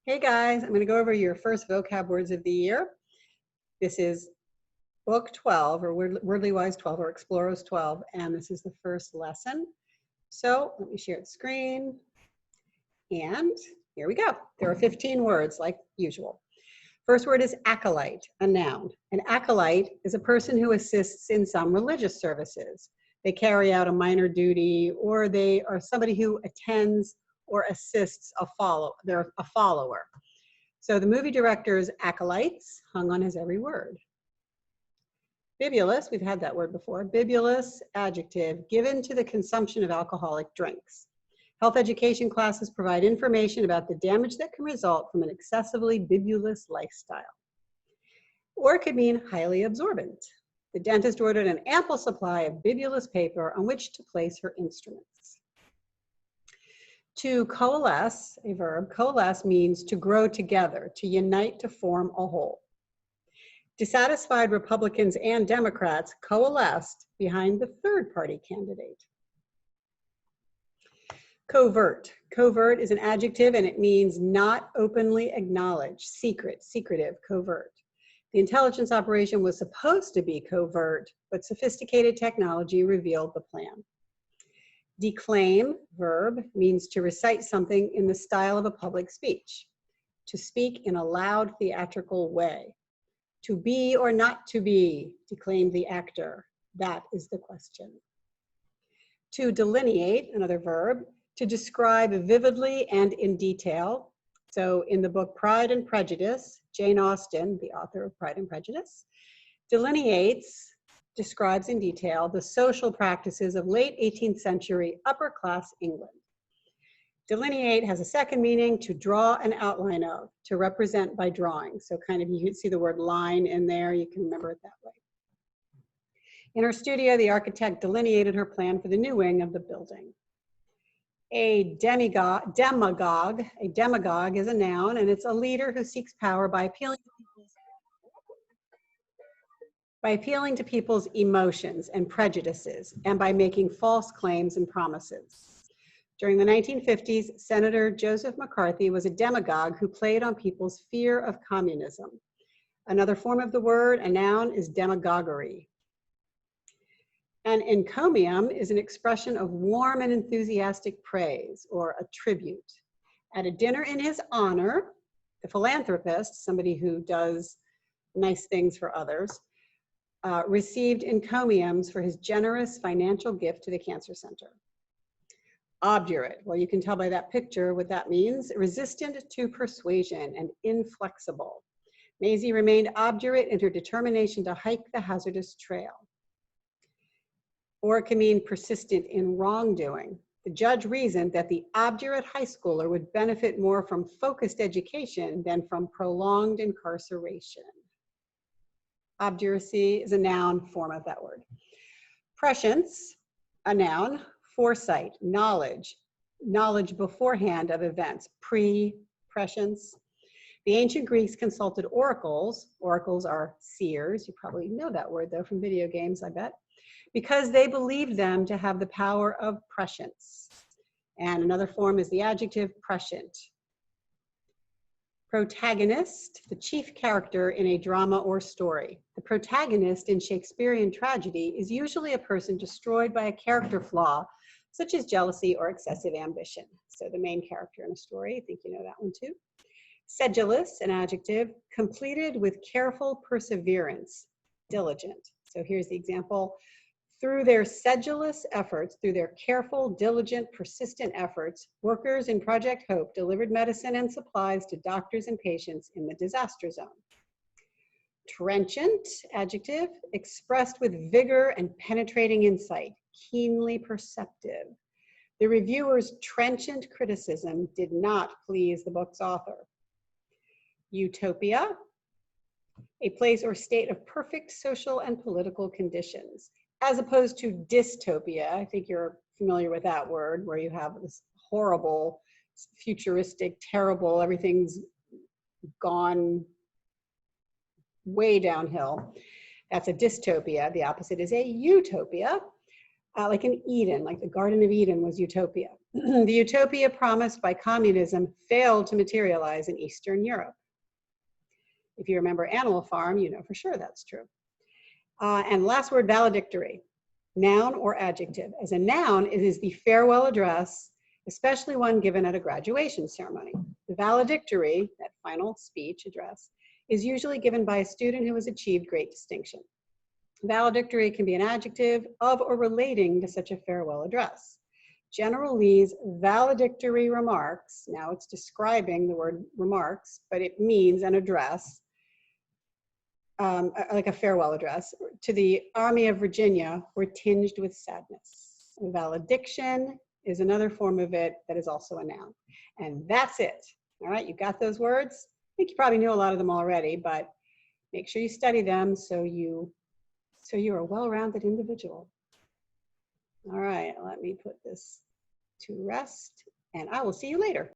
Hey guys, I'm going to go over your first vocab words of the year. This is book 12 or Wordly Wise 12 or Explorers 12, and this is the first lesson. So let me share the screen. And here we go. There are 15 words like usual. First word is acolyte, a noun. An acolyte is a person who assists in some religious services. They carry out a minor duty, or they are somebody who attends or assists a follower. They're a follower. So the movie director's acolytes hung on his every word. Bibulous, we've had that word before. Bibulous, adjective, given to the consumption of alcoholic drinks. Health education classes provide information about the damage that can result from an excessively bibulous lifestyle. Or it could mean highly absorbent. The dentist ordered an ample supply of bibulous paper on which to place her instruments. To coalesce, a verb, coalesce means to grow together, to unite to form a whole. Dissatisfied Republicans and Democrats coalesced behind the third-party candidate. Covert. Covert is an adjective and it means not openly acknowledged, secret, secretive, covert. The intelligence operation was supposed to be covert, but sophisticated technology revealed the plan. Declaim, verb, means to recite something in the style of a public speech, to speak in a loud theatrical way. To be or not to be, declaimed the actor. That is the question. To delineate, another verb, to describe vividly and in detail. So in the book Pride and Prejudice, Jane Austen, the author of Pride and Prejudice, describes in detail the social practices of late 18th century upper-class England. Delineate has a second meaning, to draw an outline of, to represent by drawing. So kind of, you can see the word line in there, you can remember it that way. In her studio, the architect delineated her plan for the new wing of the building. A demagogue is a noun, and it's a leader who seeks power by appealing to people's emotions and prejudices, and by making false claims and promises. During the 1950s, Senator Joseph McCarthy was a demagogue who played on people's fear of communism. Another form of the word, a noun, is demagoguery. An encomium is an expression of warm and enthusiastic praise, or a tribute. At a dinner in his honor, the philanthropist, somebody who does nice things for others, received encomiums for his generous financial gift to the cancer center. Obdurate, well, you can tell by that picture what that means. Resistant to persuasion and inflexible. Maisie remained obdurate in her determination to hike the hazardous trail. Or it can mean persistent in wrongdoing. The judge reasoned that the obdurate high schooler would benefit more from focused education than from prolonged incarceration. Obduracy is a noun form of that word. Prescience, a noun. Foresight, knowledge beforehand of events, pre-prescience. The ancient Greeks consulted oracles. Oracles are seers. You probably know that word though from video games, I bet, because they believed them to have the power of prescience. And another form is the adjective prescient. Protagonist, the chief character in a drama or story. The protagonist in Shakespearean tragedy is usually a person destroyed by a character flaw, such as jealousy or excessive ambition. So the main character in a story, I think you know that one too. Sedulous, an adjective, completed with careful perseverance, diligent. So here's the example. Through their sedulous efforts, through their careful, diligent, persistent efforts, workers in Project Hope delivered medicine and supplies to doctors and patients in the disaster zone. Trenchant, adjective, expressed with vigor and penetrating insight, keenly perceptive. The reviewer's trenchant criticism did not please the book's author. Utopia, a place or state of perfect social and political conditions, as opposed to dystopia. I think you're familiar with that word, where you have this horrible, futuristic, terrible, everything's gone way downhill. That's a dystopia. The opposite is a utopia, like an Eden, like the Garden of Eden was utopia. The utopia promised by communism failed to materialize in Eastern Europe. If you remember Animal Farm, you know for sure that's true. And last word, valedictory. Noun or adjective. As a noun, it is the farewell address, especially one given at a graduation ceremony. The valedictory, that final speech address, is usually given by a student who has achieved great distinction. Valedictory can be an adjective of or relating to such a farewell address. General Lee's valedictory remarks, now it's describing the word remarks, but it means an address, like a farewell address, to the Army of Virginia were tinged with sadness. Valediction is another form of it that is also a noun. And that's it. All right, you got those words? I think you probably knew a lot of them already, but make sure you study them so you're a well-rounded individual. All right, let me put this to rest, and I will see you later.